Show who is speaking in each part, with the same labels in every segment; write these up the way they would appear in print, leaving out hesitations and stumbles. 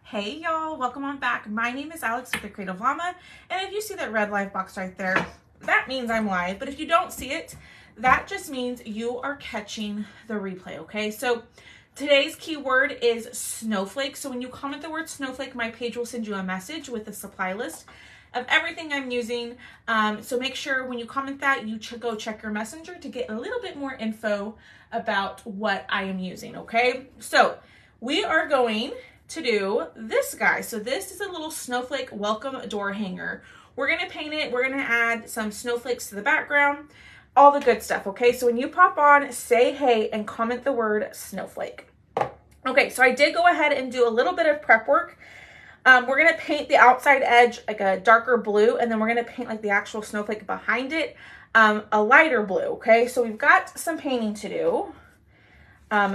Speaker 1: Hey y'all, welcome on back. My name is Alex with the Creative Llama, and if you see that red live box right there, that means I'm live. But if you don't see it, that just means you are catching the replay, okay? So today's keyword is snowflake. So when you comment the word snowflake, my page will send you a message with a supply list of everything I'm using. So make sure when you comment that, you go check your messenger to get a little bit more info about what I am using, okay? So we are going to do this guy. So this is a little snowflake welcome door hanger. We're gonna paint it, we're gonna add some snowflakes to the background, all the good stuff, okay? So when you pop on, say hey and comment the word snowflake. Okay, so I did go ahead and do a little bit of prep work. We're gonna paint the outside edge like a darker blue, and then we're gonna paint like the actual snowflake behind it, a lighter blue, okay? So we've got some painting to do.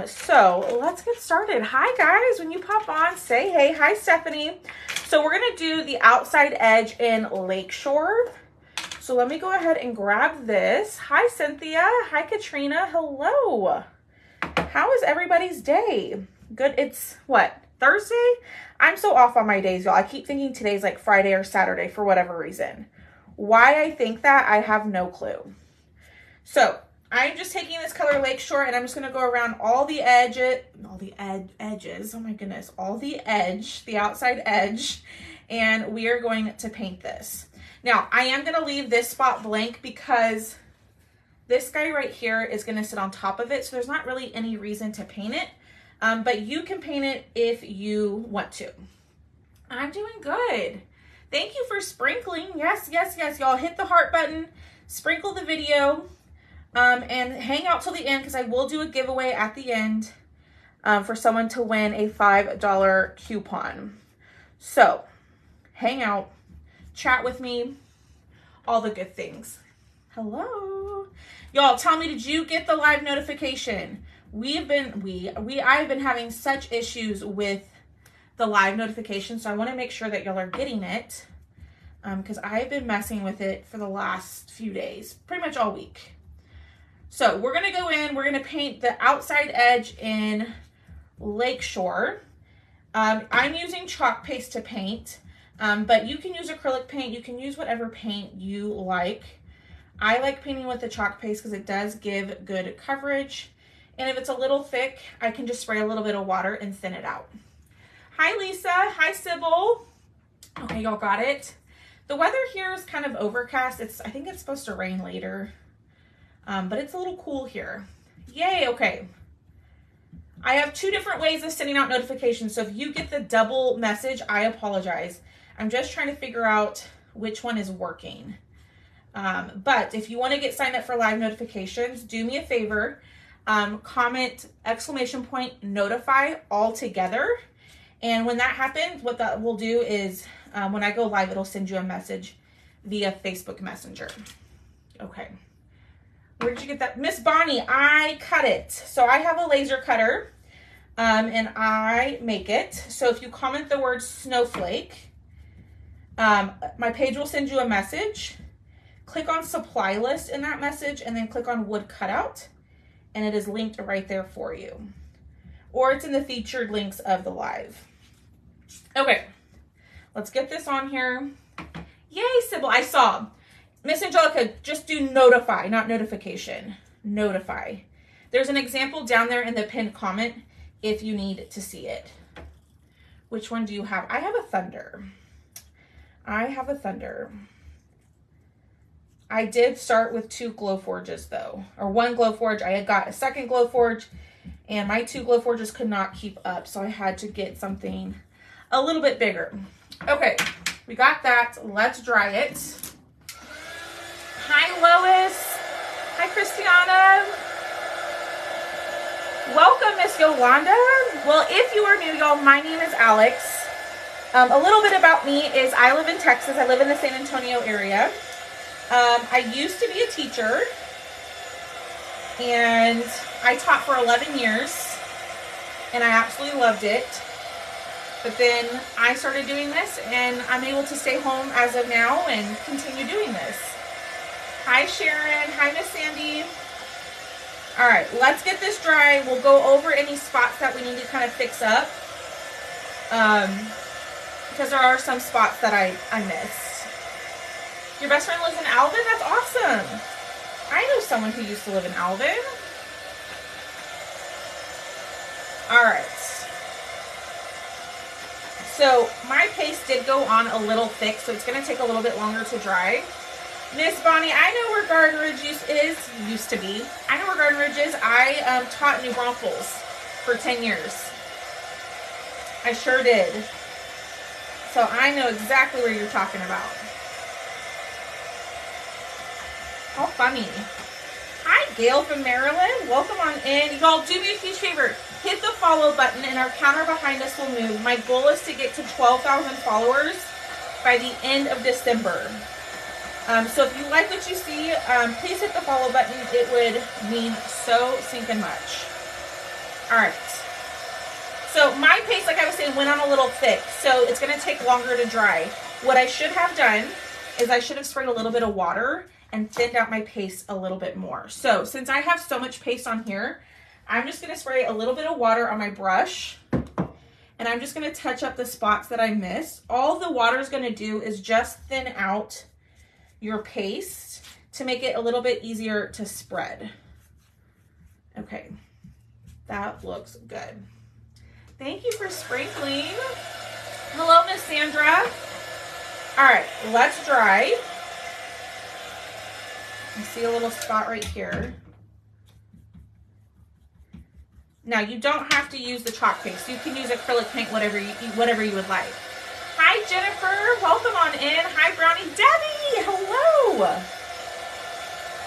Speaker 1: So let's get started. Hi guys, when you pop on, say hey. Hi Stephanie. So we're gonna do the outside edge in Lakeshore. So let me go ahead and grab this. Hi Cynthia. Hi Katrina. Hello. How is everybody's day? Good. It's what? Thursday? I'm so off on my days, y'all. I keep thinking today's like Friday or Saturday for whatever reason. Why I think that, I have no clue. So I'm just taking this color Lakeshore and I'm just gonna go around all the edges, oh my goodness, all the edge, the outside edge, and we are going to paint this. Now, I am gonna leave this spot blank because this guy right here is gonna sit on top of it, so there's not really any reason to paint it, but you can paint it if you want to. I'm doing good. Thank you for sprinkling. Yes, yes, yes, y'all hit the heart button, sprinkle the video, and hang out till the end because I will do a giveaway at the end for someone to win a $5 coupon. So hang out, chat with me, all the good things. Hello. Y'all, tell me, did you get the live notification? I've been having such issues with the live notification, so I want to make sure that y'all are getting it because I've been messing with it for the last few days, pretty much all week. So we're gonna go in, we're gonna paint the outside edge in Lakeshore. I'm using chalk paste to paint, but you can use acrylic paint, you can use whatever paint you like. I like painting with the chalk paste because it does give good coverage. And if it's a little thick, I can just spray a little bit of water and thin it out. Hi Lisa, hi Sybil. Okay, y'all got it. The weather here is kind of overcast. I think it's supposed to rain later. But it's a little cool here. Yay, okay. I have two different ways of sending out notifications. So if you get the double message, I apologize. I'm just trying to figure out which one is working. But if you want to get signed up for live notifications, do me a favor. Comment ! Notify all together. And when that happens, what that will do is when I go live, it'll send you a message via Facebook Messenger. Okay. Where did you get that? Miss Bonnie, I cut it. So I have a laser cutter and I make it. So if you comment the word snowflake, my page will send you a message. Click on supply list in that message and then click on wood cutout and it is linked right there for you. Or it's in the featured links of the live. Okay, let's get this on here. Yay, Sybil, I saw. Miss Angelica, just do notify, not notification. Notify. There's an example down there in the pinned comment if you need to see it. Which one do you have? I have a thunder. I have a thunder. I did start with 2 Glowforges though, or 1 Glowforge. I had got a second Glowforge and my 2 Glowforges could not keep up. So I had to get something a little bit bigger. Okay, we got that. Let's dry it. Hi, Lois. Hi, Christiana. Welcome, Miss Yolanda. Well, if you are new, y'all, my name is Alex. A little bit about me is I live in Texas. I live in the San Antonio area. I used to be a teacher, and I taught for 11 years, and I absolutely loved it. But then I started doing this, and I'm able to stay home as of now and continue doing this. Hi, Sharon. Hi, Miss Sandy. All right, let's get this dry. We'll go over any spots that we need to kind of fix up. because there are some spots that I missed. Your best friend lives in Alvin? That's awesome. I know someone who used to live in Alvin. All right. So my paste did go on a little thick, so it's going to take a little bit longer to dry. Miss Bonnie, I know where Garden Ridge used to be. I know where Garden Ridge is. I taught New Braunfels for 10 years. I sure did. So I know exactly where you're talking about. How funny. Hi, Gail from Maryland. Welcome on in. Y'all, do me a huge favor. Hit the follow button and our counter behind us will move. My goal is to get to 12,000 followers by the end of December. So if you like what you see, please hit the follow button. It would mean so sinking much. All right. So my paste, like I was saying, went on a little thick. So it's going to take longer to dry. What I should have done is I should have sprayed a little bit of water and thinned out my paste a little bit more. So since I have so much paste on here, I'm just going to spray a little bit of water on my brush. And I'm just going to touch up the spots that I missed. All the water is going to do is just thin out your paste to make it a little bit easier to spread. Okay, that looks good. Thank you for sprinkling. Hello, Miss Sandra. All right, let's dry. I see a little spot right here. Now you don't have to use the chalk paste. You can use acrylic paint, whatever you would like. Hi, Jennifer. Welcome on in. Hi, Brownie. Debbie, hello.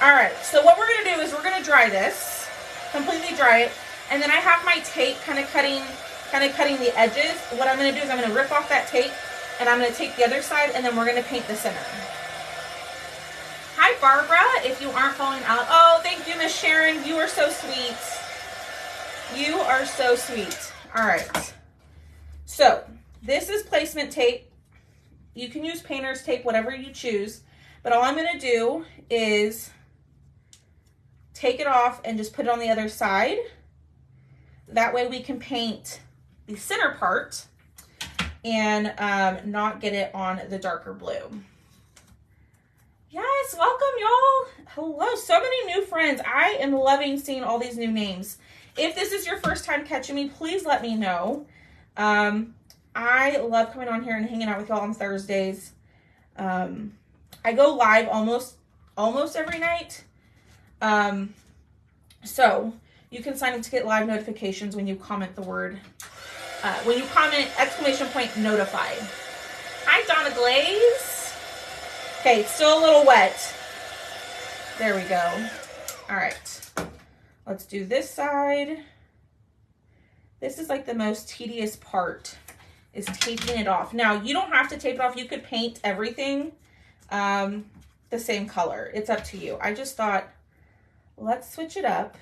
Speaker 1: All right, so what we're going to do is we're going to dry this, completely dry it, and then I have my tape kind of cutting the edges. What I'm going to do is I'm going to rip off that tape, and I'm going to take the other side, and then we're going to paint the center. Hi, Barbara. If you aren't following out, oh, thank you, Miss Sharon. You are so sweet. You are so sweet. All right. So this is placement tape. You can use painter's tape, whatever you choose. But all I'm going to do is take it off and just put it on the other side. That way we can paint the center part and not get it on the darker blue. Yes, welcome y'all. Hello, so many new friends. I am loving seeing all these new names. If this is your first time catching me, please let me know. I love coming on here and hanging out with y'all on Thursdays. I go live almost every night. So you can sign up to get live notifications when you comment the word, when you comment !notified. Hi, Donna Glaze. Okay, still a little wet. There we go. All right, let's do this side. This is like the most tedious part, is taping it off. Now, you don't have to tape it off. You could paint everything the same color. It's up to you. I just thought, let's switch it up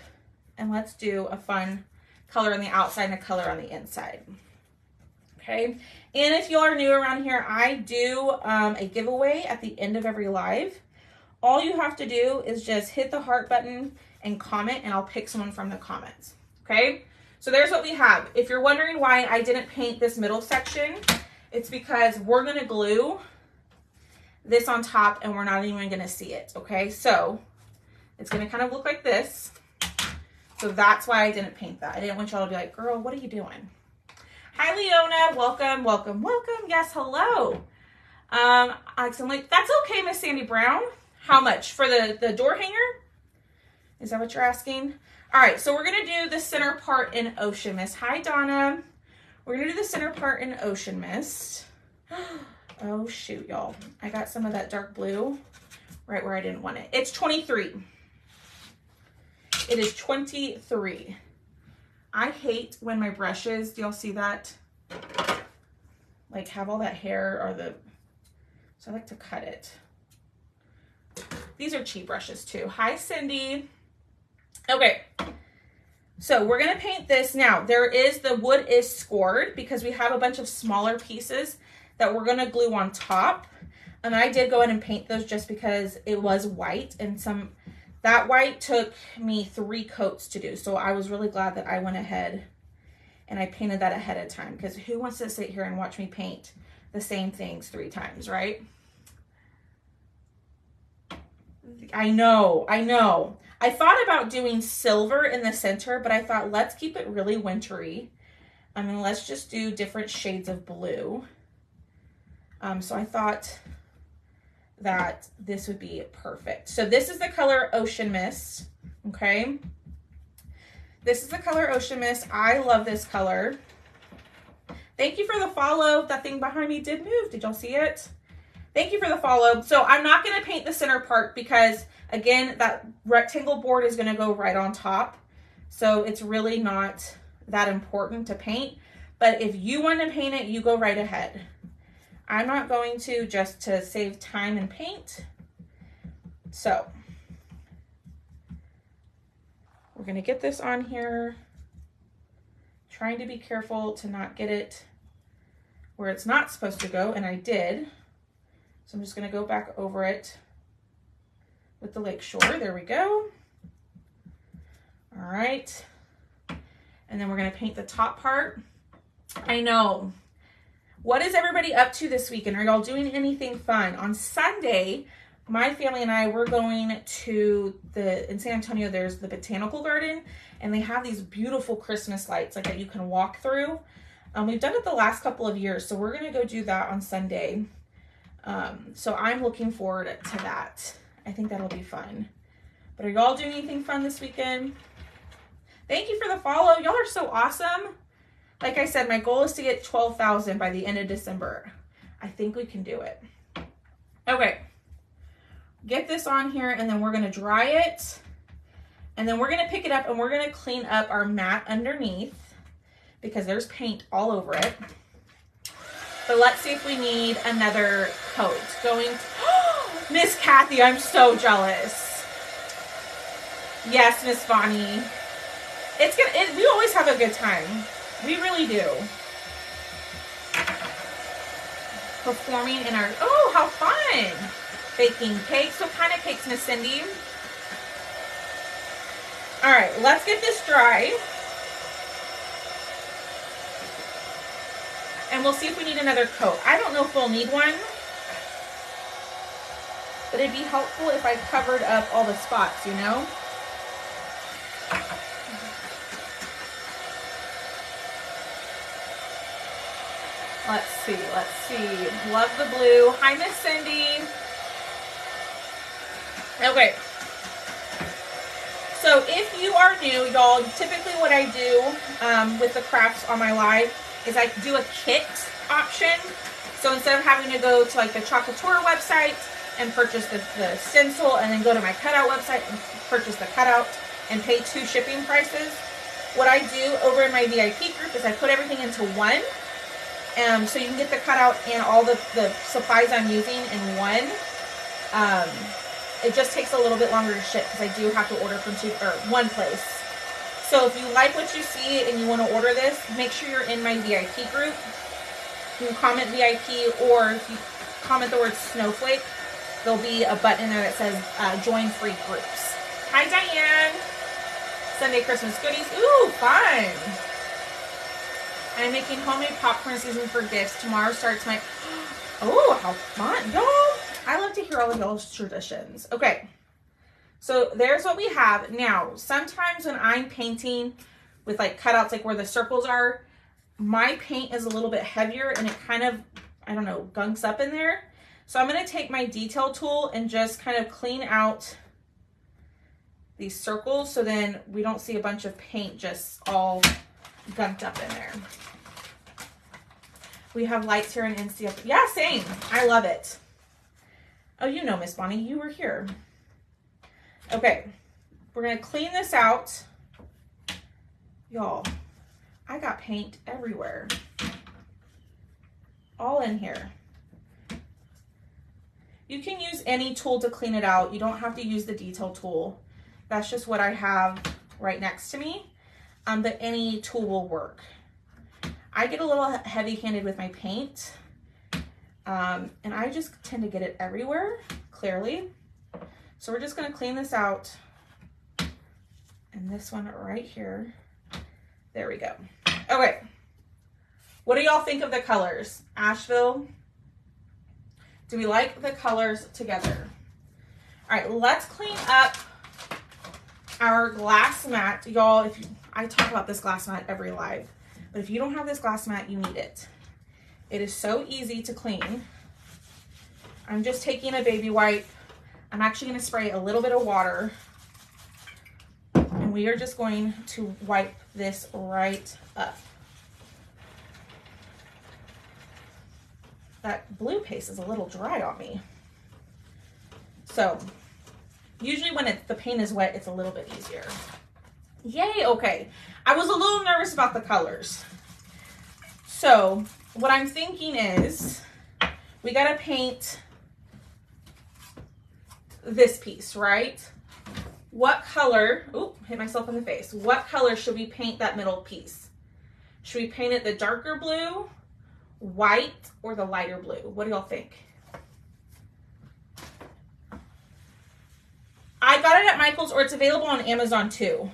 Speaker 1: and let's do a fun color on the outside and a color on the inside. Okay, and if you are new around here, I do a giveaway at the end of every live. All you have to do is just hit the heart button and comment, and I'll pick someone from the comments. Okay, so there's what we have. If you're wondering why I didn't paint this middle section, it's because we're gonna glue this on top and we're not even gonna see it. Okay, so it's gonna kind of look like this. So that's why I didn't paint that. I didn't want y'all to be like, girl, what are you doing? Hi, Leona. Welcome, welcome, welcome. Yes, hello. Alex, I'm like, that's okay, Miss Sandy Brown. How much? For the door hanger? Is that what you're asking? All right, so we're going to do the center part in Ocean Mist. Hi, Donna. We're going to do the center part in Ocean Mist. Oh, shoot, y'all. I got some of that dark blue right where I didn't want it. It's 23. It is 23. I hate when my brushes, do y'all see that? Like have all that hair or so I like to cut it. These are cheap brushes too. Hi, Cindy. Okay, so we're gonna paint this now. The wood is scored because we have a bunch of smaller pieces that we're gonna glue on top. And I did go in and paint those just because it was white, and that white took me 3 coats to do. So I was really glad that I went ahead and I painted that ahead of time because who wants to sit here and watch me paint the same things 3 times, right? I know. I thought about doing silver in the center, but I thought let's keep it really wintry. And let's just do different shades of blue. So I thought that this would be perfect. So this is the color Ocean Mist, okay? This is the color Ocean Mist. I love this color. Thank you for the follow. That thing behind me did move. Did y'all see it? Thank you for the follow. So I'm not going to paint the center part because, again, that rectangle board is going to go right on top. So it's really not that important to paint. But if you want to paint it, you go right ahead. I'm not going to, just to save time and paint. So we're going to get this on here. Trying to be careful to not get it where it's not supposed to go, and I did. So I'm just going to go back over it with the Lakeshore. There we go. All right. And then we're going to paint the top part. I know. What is everybody up to this weekend? Are y'all doing anything fun? On Sunday, my family and I, we're going to in San Antonio, there's the Botanical Garden, and they have these beautiful Christmas lights like that you can walk through. We've done it the last couple of years, so we're going to go do that on Sunday. So I'm looking forward to that. I think that'll be fun. But are y'all doing anything fun this weekend? Thank you for the follow. Y'all are so awesome. Like I said, my goal is to get 12,000 by the end of December. I think we can do it. Okay. Get this on here, and then we're going to dry it. And then we're going to pick it up, and we're going to clean up our mat underneath because there's paint all over it. But let's see if we need another coat. Miss Kathy, I'm so jealous. Yes, Miss Bonnie. We always have a good time. We really do. Performing in our, oh, how fun. Baking cakes. What kind of cakes, Miss Cindy? All right, let's get this dry. And we'll see if we need another coat. I don't know if we'll need one, but it'd be helpful if I covered up all the spots, you know? Let's see. Love the blue. Hi, Miss Cindy. Okay. So if you are new, y'all, typically what I do with the crafts on my live is I do a kit option. So instead of having to go to like the Chocolatura website and purchase the stencil and then go to my cutout website and purchase the cutout and pay 2 shipping prices, what I do over in my VIP group is I put everything into one. So you can get the cutout and all the supplies I'm using in one. It just takes a little bit longer to ship because I do have to order from one place. So if you like what you see and you want to order this, make sure you're in my VIP group. You can comment VIP, or if you comment the word Snowflake, there'll be a button in there that says join free groups. Hi, Diane. Sunday Christmas goodies. Ooh, fun. I'm making homemade popcorn season for gifts. Tomorrow starts my... Oh, how fun. Y'all, I love to hear all of y'all's traditions. Okay. So there's what we have. Now, sometimes when I'm painting with like cutouts, like where the circles are, my paint is a little bit heavier and it kind of, I don't know, gunks up in there. So I'm going to take my detail tool and just kind of clean out these circles so then we don't see a bunch of paint just all gunked up in there. We have lights here in NCF. Yeah, same. I love it. Oh, you know, Miss Bonnie, you were here. Okay, we're going to clean this out. Y'all, I got paint everywhere. All in here. You can use any tool to clean it out. You don't have to use the detail tool. That's just what I have right next to me. But any tool will work. I get a little heavy-handed with my paint. And I just tend to get it everywhere, clearly. So we're just going to clean this out. And this one right here. There we go. Okay. What do y'all think of the colors? Asheville? Do we like the colors together? All right, let's clean up our glass mat. Y'all, I talk about this glass mat every live, but if you don't have this glass mat, you need it. It is so easy to clean. I'm just taking a baby wipe. I'm actually going to spray a little bit of water, and we are just going to wipe this right up. That blue paste is a little dry on me. So usually when the paint is wet, it's a little bit easier. Yay, okay. I was a little nervous about the colors. So what I'm thinking is we gotta paint this piece, right? What color, oop, hit myself in the face. What color should we paint that middle piece? Should we paint it the darker blue, white, or the lighter blue? What do y'all think? I got it at Michael's, or it's available on Amazon too.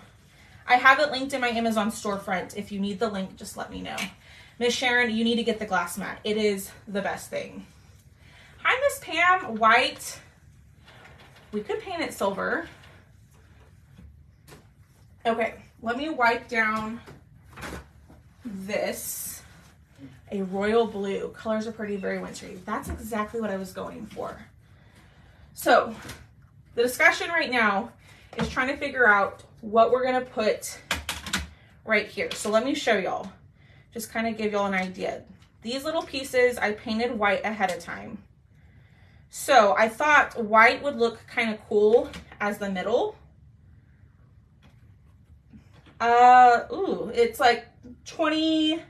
Speaker 1: I have it linked in my Amazon storefront. If you need the link, just let me know. Miss Sharon, you need to get the glass mat. It is the best thing. Hi, Miss Pam. White. We could paint it silver. Okay, let me wipe down this. A royal blue. Colors are pretty, very wintry. That's exactly what I was going for. So the discussion right now is trying to figure out what we're going to put right here. So let me show y'all. Just kind of give y'all an idea. These little pieces I painted white ahead of time. So I thought white would look kind of cool as the middle. Ooh, it's like 23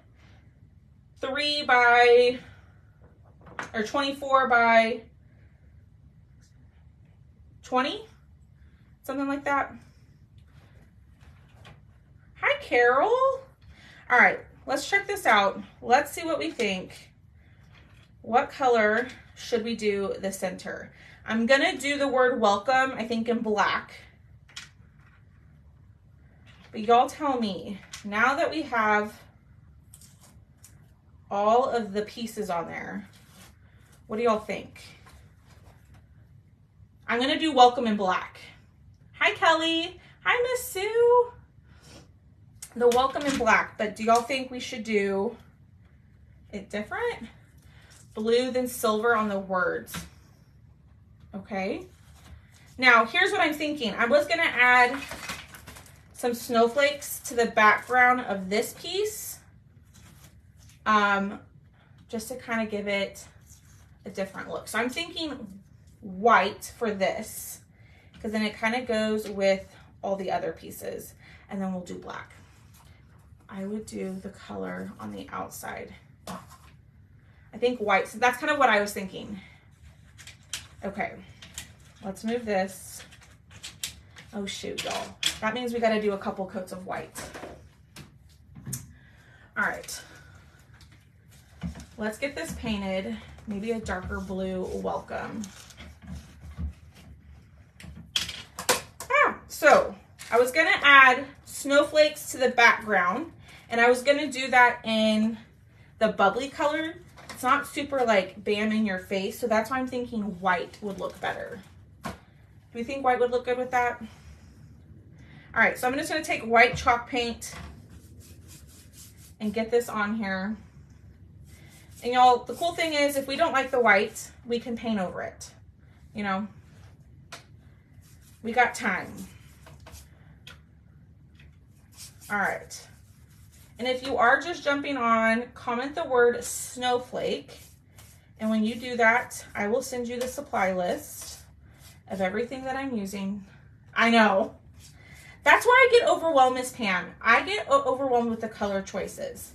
Speaker 1: by, or 24 by 20, something like that. Hi, Carol. All right, let's check this out. Let's see what we think. What color should we do the center? I'm gonna do the word welcome, I think in black. But y'all tell me, now that we have all of the pieces on there, what do y'all think? I'm gonna do welcome in black. Hi, Kelly. Hi, Miss Sue. The welcome in black, but do y'all think we should do it different? Blue than silver on the words. Okay. Now, here's what I'm thinking. I was gonna add some snowflakes to the background of this piece, just to kind of give it a different look. So I'm thinking white for this, because then it kind of goes with all the other pieces, and then we'll do black. I would do the color on the outside. I think white, so that's kind of what I was thinking. Okay, let's move this. Oh shoot, y'all. That means we gotta do a couple coats of white. All right, let's get this painted, maybe a darker blue welcome. So I was gonna add snowflakes to the background, and I was gonna do that in the bubbly color. It's not super like bam in your face, so that's why I'm thinking white would look better. Do we think white would look good with that? All right, so I'm just gonna take white chalk paint and get this on here. And y'all, the cool thing is if we don't like the white, we can paint over it. You know, we got time. All right. And if you are just jumping on, comment the word snowflake. And when you do that, I will send you the supply list of everything that I'm using. I know. That's why I get overwhelmed, Miss Pam. I get overwhelmed with the color choices.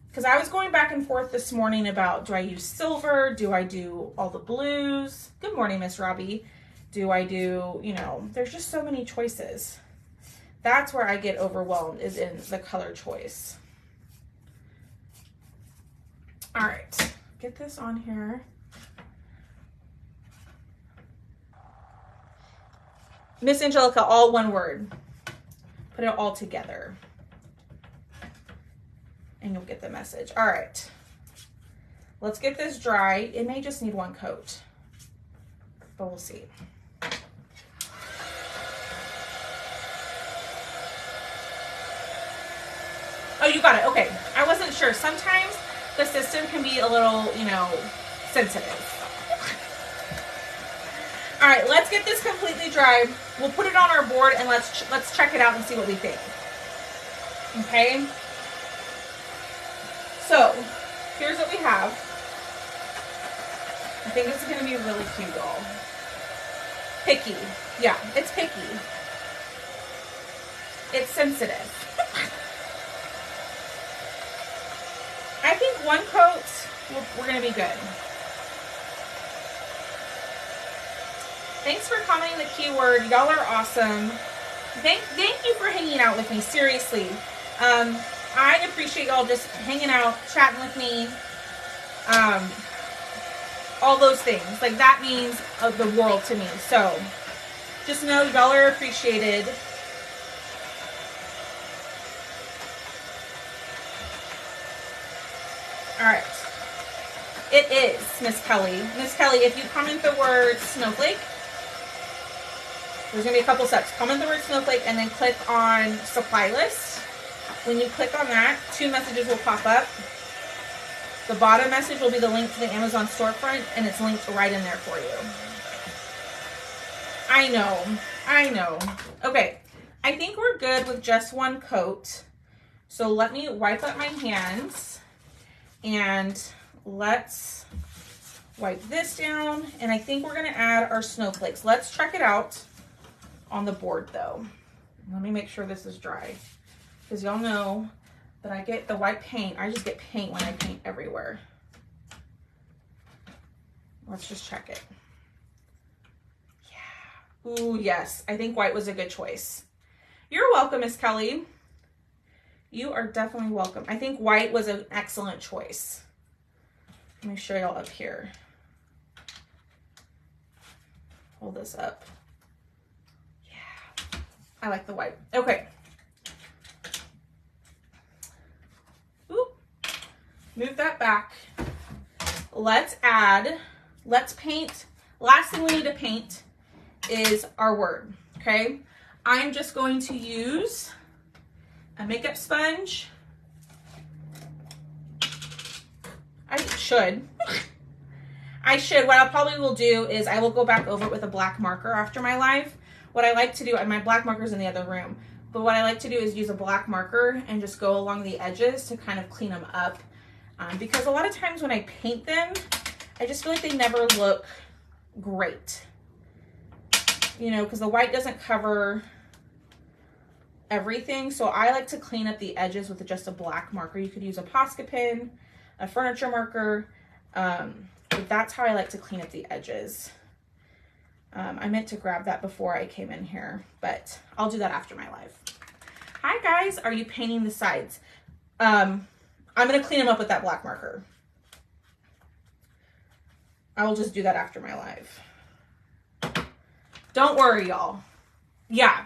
Speaker 1: Because I was going back and forth this morning about, do I use silver? Do I do all the blues? Good morning, Miss Robbie. Do I do, you know, there's just so many choices. That's where I get overwhelmed, is in the color choice. All right, get this on here. Miss Angelica, all one word. Put it all together. and you'll get the message. All right, let's get this dry. It may just need one coat, but we'll see. Oh, you got it. Okay. I wasn't sure. Sometimes the system can be a little, you know, sensitive. All right, let's get this completely dry. We'll put it on our board and let's check it out and see what we think. Okay. So here's what we have. I think this is going to be really cute, y'all. Picky. Yeah, it's picky. It's sensitive. I think one coat, we're going to be good. Thanks for commenting the keyword. Y'all are awesome. Thank you for hanging out with me. Seriously. I appreciate y'all just hanging out, chatting with me. All those things. Like, that means the world to me. So, just know y'all are appreciated. All right. It is Miss Kelly. Miss Kelly, if you comment the word Snowflake, there's going to be a couple steps. Comment the word Snowflake and then click on supply list. When you click on that, 2 messages will pop up. The bottom message will be the link to the Amazon storefront, and it's linked right in there for you. I know. Okay, I think we're good with just one coat. So let me wipe up my hands, and let's wipe this down. And I think we're going to add our snowflakes. Let's check it out on the board, though. Let me make sure this is dry, because y'all know that I get the white paint. I just get paint when I paint everywhere. Let's just check it. Yeah. Ooh, yes. I think white was a good choice. You're welcome, Miss Kelly. You are definitely welcome. I think white was an excellent choice. Let me show y'all up here. Hold this up. Yeah. I like the white. Okay. Move that back. Let's paint. Last thing we need to paint is our word, okay? I'm just going to use a makeup sponge. I should. What I probably will do is I will go back over it with a black marker after my live. What I like to do, and my black marker's in the other room, but what I like to do is use a black marker and just go along the edges to kind of clean them up. Because a lot of times when I paint them, I just feel like they never look great. You know, because the white doesn't cover everything. So I like to clean up the edges with just a black marker. You could use a Posca pen, a furniture marker. But that's how I like to clean up the edges. I meant to grab that before I came in here, but I'll do that after my live. Hi guys, are you painting the sides? I'm going to clean them up with that black marker. I will just do that after my live. Don't worry, y'all. Yeah.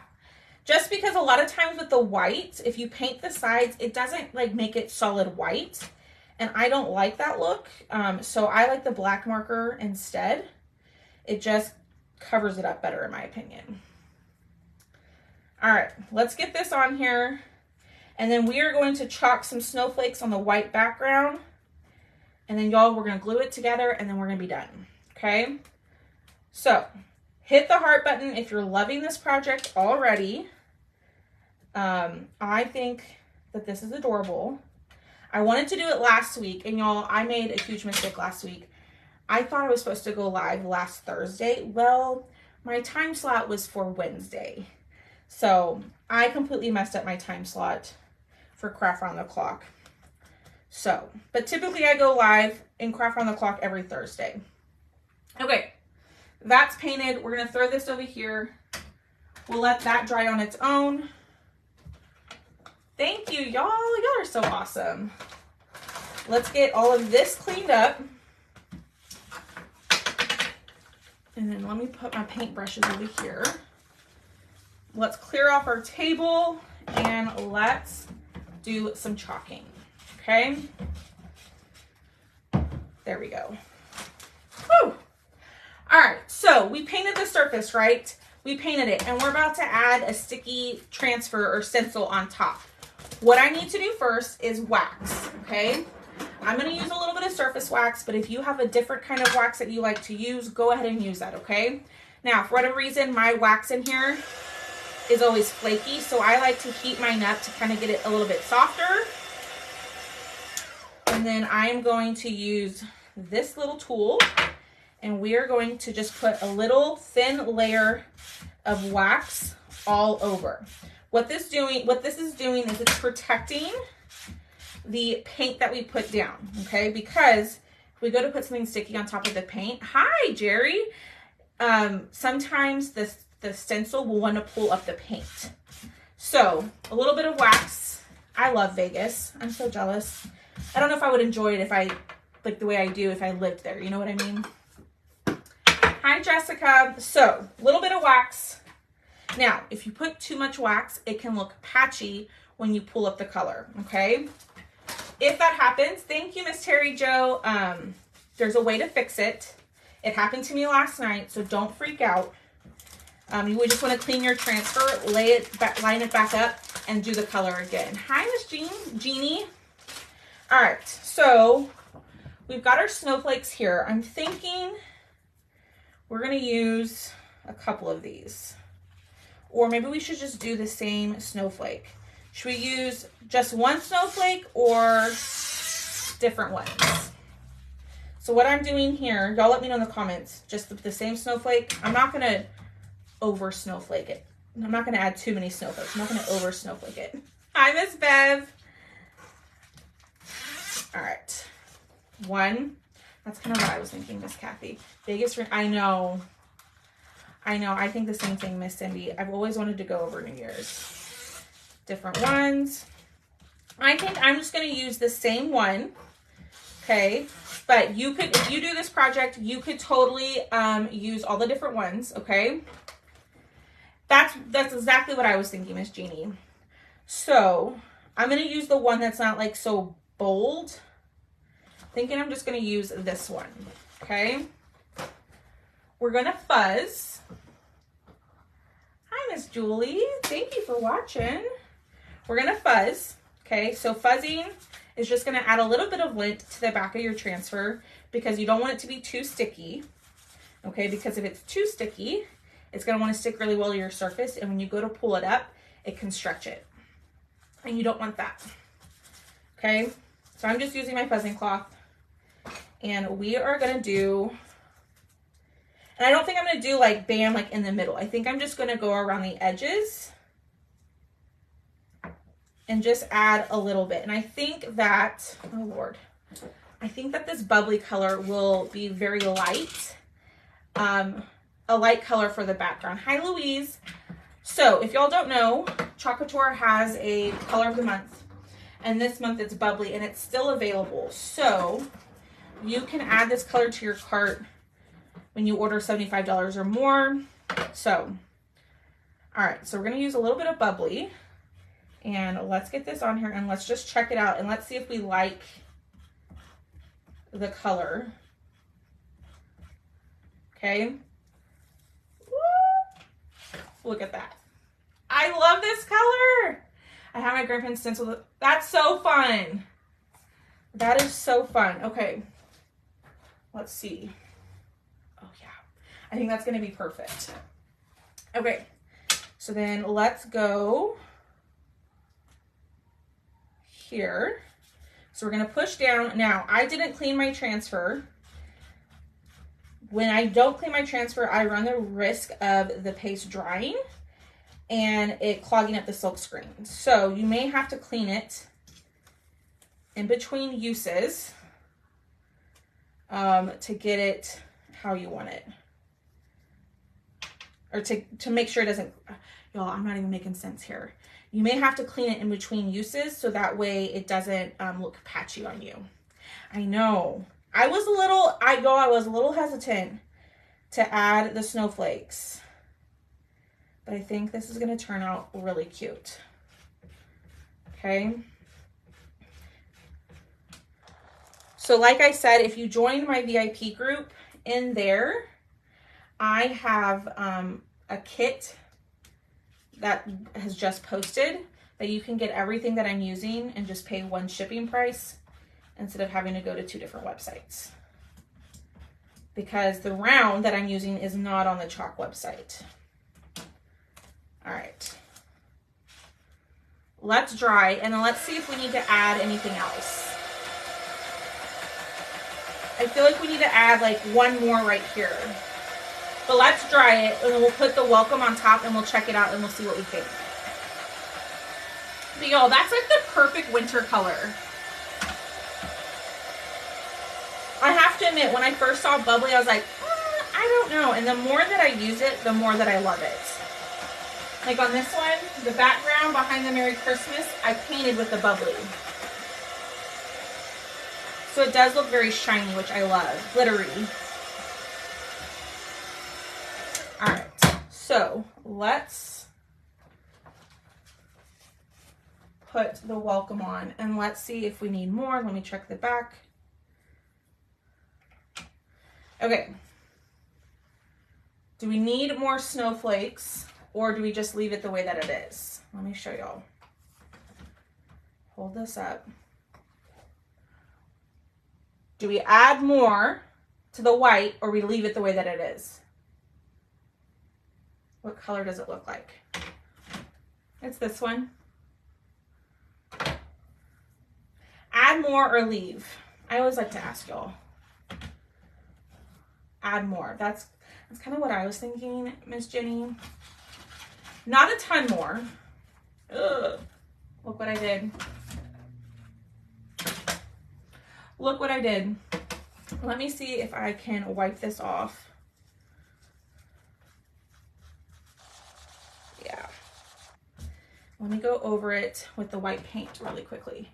Speaker 1: Just because a lot of times with the white, if you paint the sides, it doesn't like make it solid white. And I don't like that look. So I like the black marker instead. It just covers it up better in my opinion. All right, let's get this on here. And then we are going to chalk some snowflakes on the white background. And then y'all, we're going to glue it together and then we're going to be done. Okay. So hit the heart button if you're loving this project already. I think that this is adorable. I wanted to do it last week, and y'all, I made a huge mistake last week. I thought I was supposed to go live last Thursday. Well, my time slot was for Wednesday. So I completely messed up my time slot for Craft Round the Clock. So, but typically I go live in Craft Round the Clock every Thursday. Okay, that's painted. We're going to throw this over here. We'll let that dry on its own. Thank you, y'all. Y'all are so awesome. Let's get all of this cleaned up. And then let me put my paint brushes over here. Let's clear off our table and let's do some chalking. okay? There we go. Whew. All right, so we painted the surface, right? We painted it, and we're about to add a sticky transfer or stencil on top. What I need to do first is wax, okay? I'm gonna use a little bit of surface wax, but if you have a different kind of wax that you like to use, go ahead and use that, okay? Now, for whatever reason, my wax in here is always flaky, so I like to heat mine up to kind of get it a little bit softer. And then I'm going to use this little tool, and we are going to just put a little thin layer of wax all over. What this is doing is it's protecting the paint that we put down, okay? Because if we go to put something sticky on top of the paint, hi, Jerry. Sometimes the stencil will want to pull up the paint. So a little bit of wax. I love Vegas. I'm so jealous. I don't know if I would enjoy it if I, like the way I do if I lived there. You know what I mean? Hi, Jessica. So a little bit of wax. Now, if you put too much wax, it can look patchy when you pull up the color, okay? If that happens, thank you, Miss Terry Jo. There's a way to fix it. It happened to me last night, so don't freak out. You would just want to clean your transfer, line it back up, and do the color again. Hi, Miss Jeannie. All right, so we've got our snowflakes here. I'm thinking we're going to use a couple of these. Or maybe we should just do the same snowflake. Should we use just one snowflake or different ones? So what I'm doing here, y'all let me know in the comments, just the same snowflake. I'm not gonna over snowflake it. I'm not gonna add too many snowflakes. I'm not gonna over snowflake it. Hi, Miss Bev. All right, one. That's kind of what I was thinking, Miss Kathy. Vegas, I know. I think the same thing, Miss Cindy. I've always wanted to go over New Year's. Different ones. I think I'm just going to use the same one. Okay. But you could, if you do this project, you could totally use all the different ones. Okay. That's exactly what I was thinking, Miss Jeannie. So I'm going to use the one that's not like so bold. Thinking I'm just going to use this one. Okay. We're going to fuzz. Hi, Miss Julie. Thank you for watching. We're going to fuzz. Okay, so fuzzing is just going to add a little bit of lint to the back of your transfer because you don't want it to be too sticky. Okay, because if it's too sticky, it's going to want to stick really well to your surface. And when you go to pull it up, it can stretch it. And you don't want that. Okay, so I'm just using my fuzzing cloth. And we are going to do... And I don't think I'm going to do like bam, like in the middle. I think I'm just going to go around the edges and just add a little bit. And I think that, oh Lord, I think that this bubbly color will be very light. A light color for the background. Hi, Louise. So if y'all don't know, Chocator has a color of the month. And this month it's bubbly and it's still available. So you can add this color to your cart when you order $75 or more. So, all right, so we're gonna use a little bit of bubbly and let's get this on here and let's just check it out and let's see if we like the color. Okay. Woo! Look at that. I love this color. I have my grandparents stencil. That's so fun. That is so fun. Okay, let's see. Oh yeah, I think that's gonna be perfect. Okay, so then let's go here. So we're gonna push down. Now, I didn't clean my transfer. When I don't clean my transfer, I run the risk of the paste drying and it clogging up the silk screen. So you may have to clean it in between uses to get it how you want it. Or to make sure it doesn't, y'all, I'm not even making sense here. You may have to clean it in between uses so that way it doesn't look patchy on you. I know. I was a little hesitant to add the snowflakes. But I think this is going to turn out really cute. Okay. So like I said, if you join my VIP group in there, I have a kit that has just posted that you can get everything that I'm using and just pay one shipping price instead of having to go to 2 different websites. Because the round that I'm using is not on the chalk website. All right. Let's dry, and then let's see if we need to add anything else. I feel like we need to add like one more right here. But let's dry it, and then we'll put the welcome on top, and we'll check it out, and we'll see what we think. But y'all, that's like the perfect winter color. I have to admit, when I first saw Bubbly, I was like, I don't know. And the more that I use it, the more that I love it. Like on this one, the background behind the Merry Christmas, I painted with the Bubbly. So it does look very shiny, which I love. Glittery. All right, so let's put the welcome on, and let's see if we need more. Let me check the back. Okay. Do we need more snowflakes, or do we just leave it the way that it is? Let me show y'all. Hold this up. Do we add more to the white, or we leave it the way that it is? What color does it look like? It's this one. Add more or leave? I always like to ask y'all. Add more. That's kind of what I was thinking, Miss Jenny. Not a ton more. Ugh. Look what I did. Look what I did. Let me see if I can wipe this off. Yeah. Let me go over it with the white paint really quickly.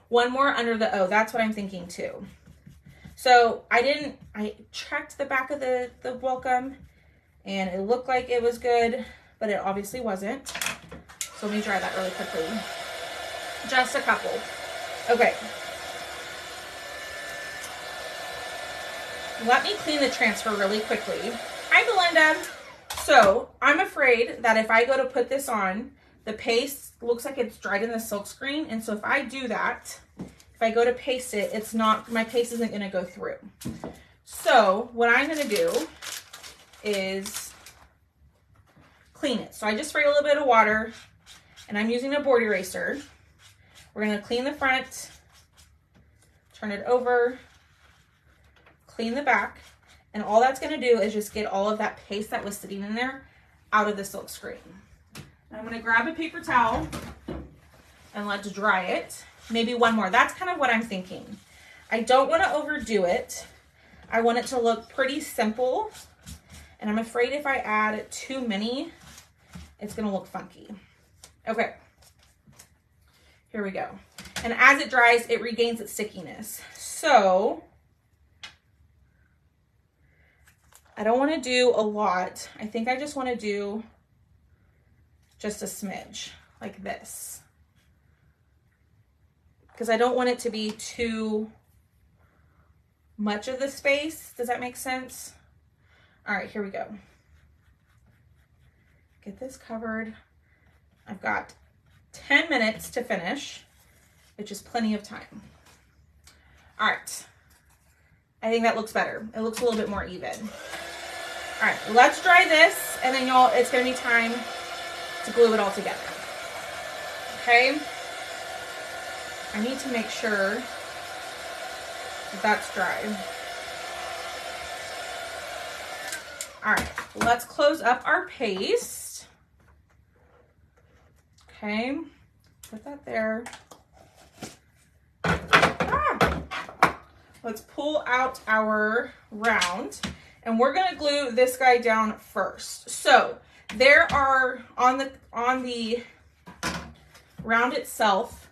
Speaker 1: One more under the O. That's what I'm thinking too. So I checked the back of the welcome, and it looked like it was good, but it obviously wasn't. So let me dry that really quickly. Just a couple. Okay. Let me clean the transfer really quickly. Hi, Belinda. So I'm afraid that if I go to put this on, the paste looks like it's dried in the silk screen. And so if I do that, if I go to paste it, it's not, my paste isn't gonna go through. So what I'm gonna do is clean it. So I just spray a little bit of water, and I'm using a board eraser. We're gonna clean the front, turn it over, clean the back, and all that's gonna do is just get all of that paste that was sitting in there out of the silk screen. I'm gonna grab a paper towel and let's dry it. Maybe one more. That's kind of what I'm thinking. I don't want to overdo it. I want it to look pretty simple, and I'm afraid if I add too many, it's gonna look funky. Okay, here we go. And as it dries, it regains its stickiness. So I don't want to do a lot. I think I just want to do just a smidge like this, because I don't want it to be too much of the space. Does that make sense? All right, here we go. Get this covered. I've got 10 minutes to finish, which is plenty of time. All right, I think that looks better. It looks a little bit more even. All right, let's dry this, and then y'all, it's gonna be time to glue it all together. Okay? I need to make sure that that's dry. All right, let's close up our paste. Okay, put that there. Let's pull out our round, and we're gonna glue this guy down first. So there are, on the round itself,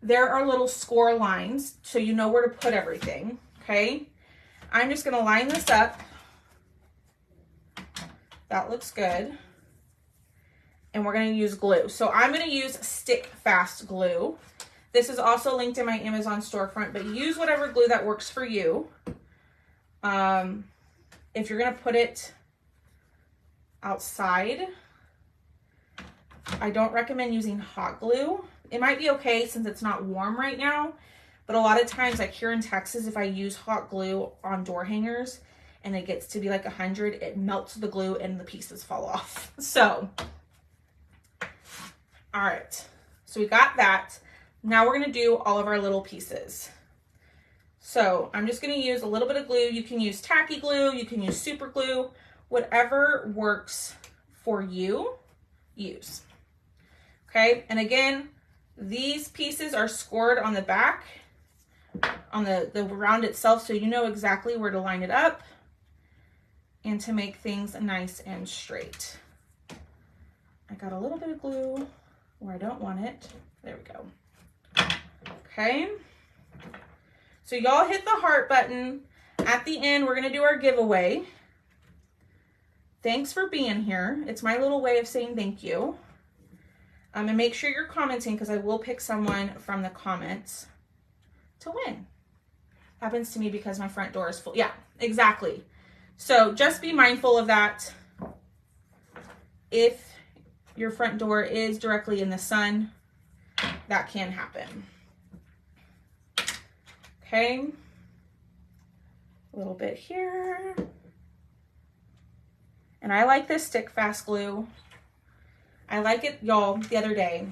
Speaker 1: there are little score lines, so you know where to put everything, okay? I'm just gonna line this up. That looks good. And we're gonna use glue. So I'm gonna use stick fast glue. This is also linked in my Amazon storefront, but use whatever glue that works for you. If you're gonna put it outside, I don't recommend using hot glue. It might be okay since it's not warm right now, but a lot of times, like here in Texas, if I use hot glue on door hangers and it gets to be like 100, it melts the glue and the pieces fall off. So, all right, so we got that. Now we're gonna do all of our little pieces. So I'm just gonna use a little bit of glue. You can use tacky glue, you can use super glue, whatever works for you, use. Okay, and again, these pieces are scored on the back, on the round itself, so you know exactly where to line it up and to make things nice and straight. I got a little bit of glue where I don't want it. There we go. Okay, so y'all hit the heart button. At the end, we're gonna do our giveaway. Thanks for being here. It's my little way of saying thank you. And make sure you're commenting because I will pick someone from the comments to win. Happens to me because my front door is full. Yeah, exactly. So just be mindful of that. If your front door is directly in the sun, that can happen. Okay. A little bit here. And I like this stick fast glue. I like it, y'all. The other day,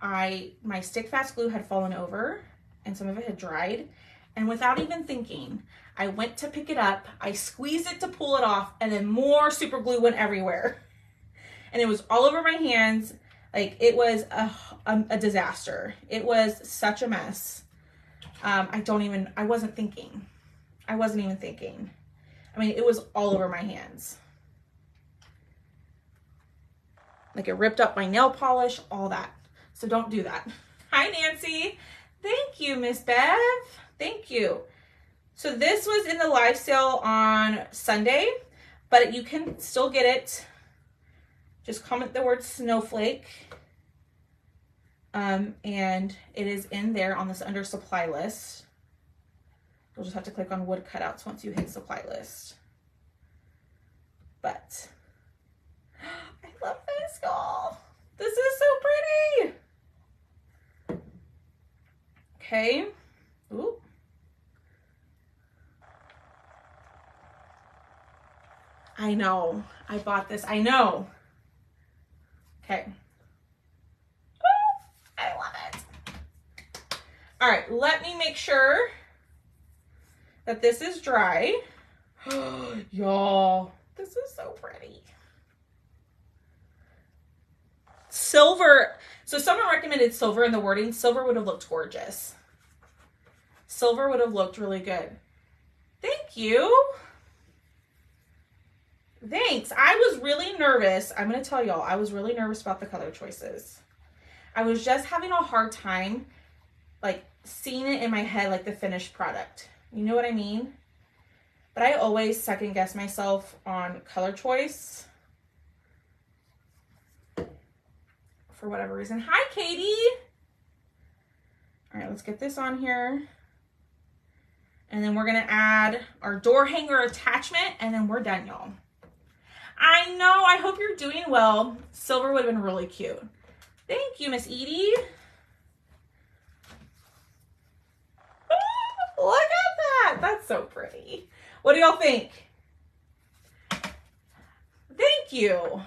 Speaker 1: my stick fast glue had fallen over and some of it had dried. And without even thinking, I went to pick it up, I squeezed it to pull it off, and then more super glue went everywhere. And it was all over my hands. Like, it was a disaster. It was such a mess. I wasn't thinking. I wasn't even thinking. I mean, it was all over my hands. Like, it ripped up my nail polish, all that. So don't do that. Hi, Nancy. Thank you, Miss Bev. Thank you. So this was in the live sale on Sunday, but you can still get it. Just comment the word Snowflake. And it is in there on this under supply list. You'll just have to click on wood cutouts once you hit supply list. But I love this, y'all. This is so pretty. Okay. Ooh. I know. I bought this. I know. Okay. I love it. All right, let me make sure that this is dry. Y'all, this is so pretty. Silver. So someone recommended silver in the wording. Silver would have looked gorgeous. Silver would have looked really good. Thank you. Thanks. I was really nervous. I'm going to tell y'all, I was really nervous about the color choices. I was just having a hard time, like, seeing it in my head, like the finished product. You know what I mean? But I always second guess myself on color choice. For whatever reason. Hi, Katie. All right, let's get this on here. And then we're going to add our door hanger attachment, and then we're done, y'all. I know. I hope you're doing well. Silver would have been really cute. Thank you, Miss Edie. Look at that. That's so pretty. What do y'all think? Thank you.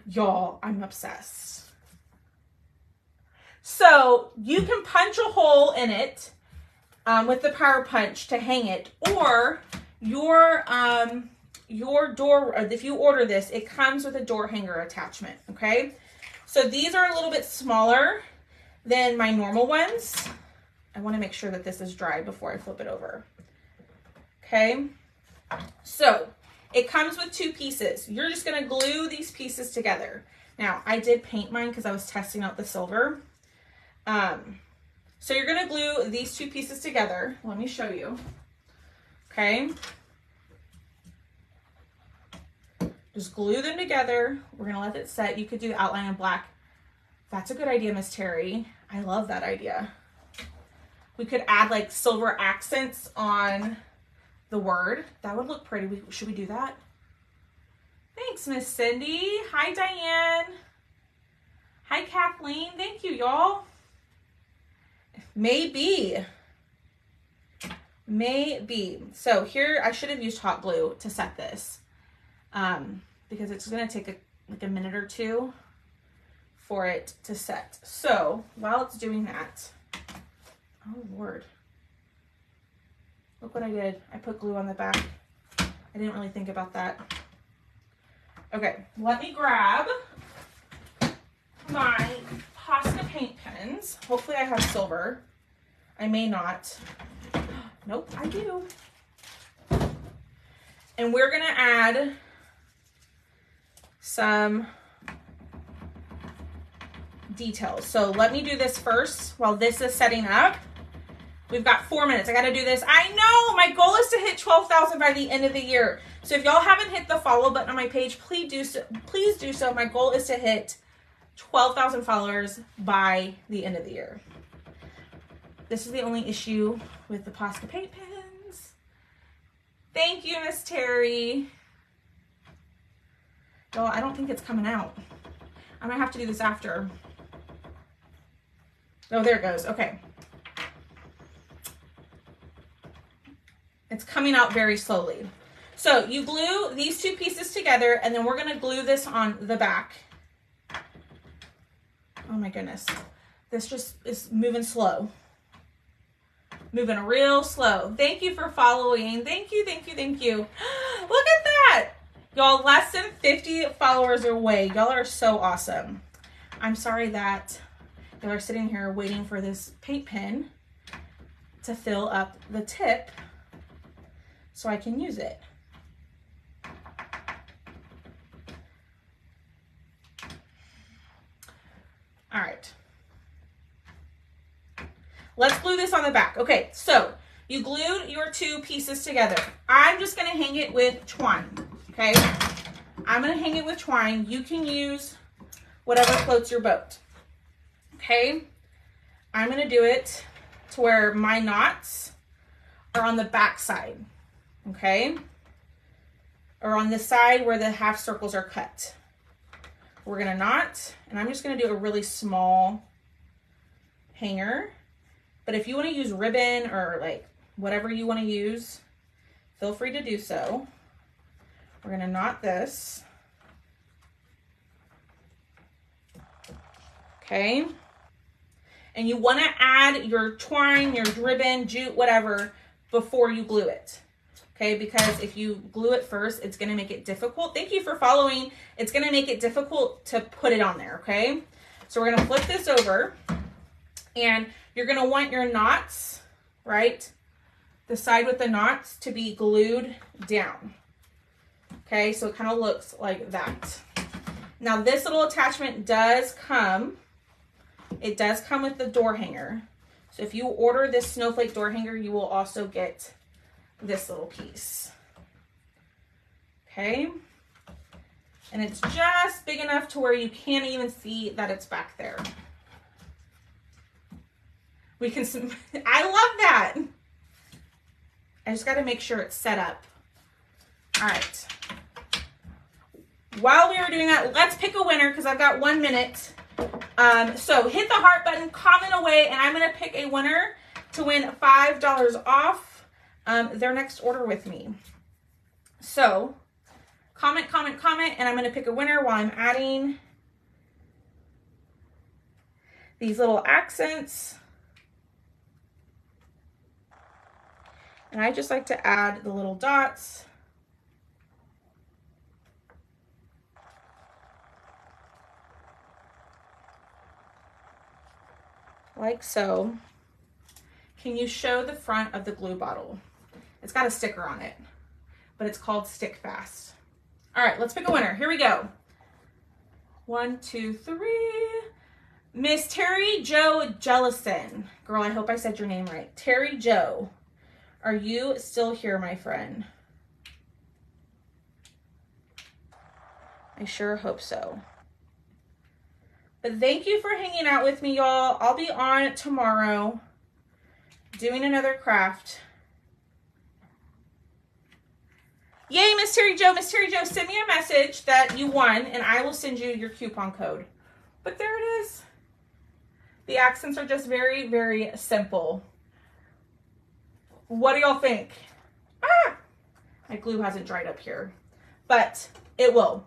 Speaker 1: Y'all, I'm obsessed. So you can punch a hole in it with the power punch to hang it, or your door, if you order this, it comes with a door hanger attachment. Okay, so these are a little bit smaller than my normal ones. I want to make sure that this is dry before I flip it over. Okay, so it comes with two pieces. You're just going to glue these pieces together. Now, I did paint mine because I was testing out the silver. So you're going to glue these two pieces together. Let me show you. Okay. Just glue them together. We're going to let it set. You could do the outline in black. That's a good idea, Miss Terry. I love that idea. We could add like silver accents on the word. That would look pretty. Should we do that? Thanks, Miss Cindy. Hi, Diane. Hi, Kathleen. Thank you, y'all. Maybe. So here, I should have used hot glue to set this because it's going to take like a minute or two for it to set. So while it's doing that, oh Lord, look what I did. I put glue on the back. I didn't really think about that. Okay, let me grab my Posca paint pens. Hopefully I have silver. I may not. Nope, I do. And we're gonna add some details. So let me do this first while this is setting up. We've got 4 minutes. I gotta do this. I know, my goal is to hit 12,000 by the end of the year. So if y'all haven't hit the follow button on my page, please do so. My goal is to hit 12,000 followers by the end of the year. This is the only issue with the Posca paint pens. Thank you, Miss Terry. Y'all, I don't think it's coming out. I might have to do this after. Oh, there it goes. Okay. It's coming out very slowly. So you glue these two pieces together, and then we're going to glue this on the back. Oh my goodness. This just is moving slow. Moving real slow. Thank you for following. Thank you. Look at that. Y'all, less than 50 followers away. Y'all are so awesome. I'm sorry that y'all are sitting here waiting for this paint pen to fill up the tip so I can use it. All right. Let's glue this on the back. Okay, so you glued your two pieces together. I'm just gonna hang it with twine, okay? I'm gonna hang it with twine. You can use whatever floats your boat, okay? I'm gonna do it to where my knots are on the back side, okay? Or on the side where the half circles are cut. We're gonna knot, and I'm just gonna do a really small hanger. But if you want to use ribbon or like whatever you want to use, feel free to do so. We're going to knot this. Okay. And you want to add your twine, your ribbon, jute, whatever, before you glue it. Okay, because if you glue it first, it's going to make it difficult. Thank you for following. It's going to make it difficult to put it on there, okay? So we're going to flip this over, and you're going to want your knots, right? The side with the knots to be glued down. Okay, so it kind of looks like that. Now this little attachment does come, it does come with the door hanger. So if you order this Snowflake door hanger, you will also get this little piece. Okay, and it's just big enough to where you can't even see that it's back there. We can, I love that. I just got to make sure it's set up. All right. While we are doing that, let's pick a winner because I've got 1 minute. So hit the heart button, comment away, and I'm going to pick a winner to win $5 off their next order with me. So comment, and I'm going to pick a winner while I'm adding these little accents. And I just like to add the little dots. Like so. Can you show the front of the glue bottle? It's got a sticker on it, but it's called Stick Fast. All right, let's pick a winner. Here we go. 1, 2, 3. Miss Terry Jo Jellison. Girl, I hope I said your name right. Terry Jo. Are you still here, my friend? I sure hope so. But thank you for hanging out with me, y'all. I'll be on tomorrow doing another craft. Yay, Miss Terry Jo. Miss Terry Jo, send me a message that you won, and I will send you your coupon code. But there it is. The accents are just very, very simple. What do y'all think? Ah! My glue hasn't dried up here, but it will.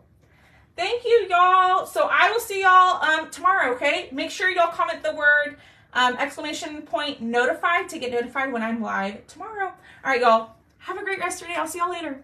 Speaker 1: Thank you, y'all. So I will see y'all tomorrow, okay? Make sure y'all comment the word !notified to get notified when I'm live tomorrow. All right, y'all. Have a great rest of your day. I'll see y'all later.